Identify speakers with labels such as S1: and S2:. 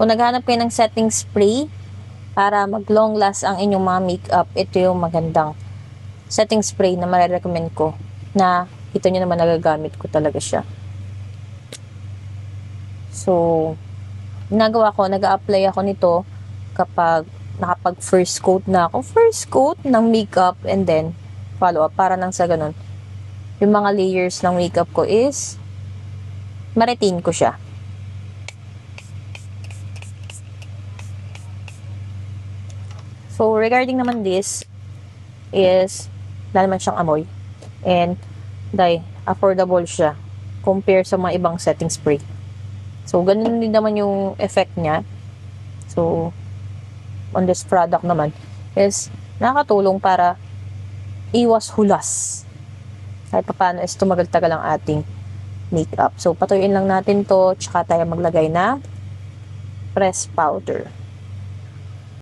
S1: Kung naghanap kayo ng setting spray para mag long last ang inyong mga makeup, ito yung magandang setting spray na marirecommend ko, na ito nyo naman nagagamit ko talaga siya. So, ginagawa ko, nag-a-apply ako nito kapag nakapag first coat na ako. First coat ng makeup and then follow up. Para nang sa ganun, yung mga layers ng makeup ko is ma-retain ko siya. So, regarding naman this is wala naman siyang amoy. And affordable siya compare sa mga ibang setting spray. So, ganun din naman yung effect niya. So, on this product naman is nakakatulong para iwas hulas. Kahit paano is tumagal-tagal ang ating makeup. So, patuyuin lang natin to, tsaka tayo maglagay na press powder.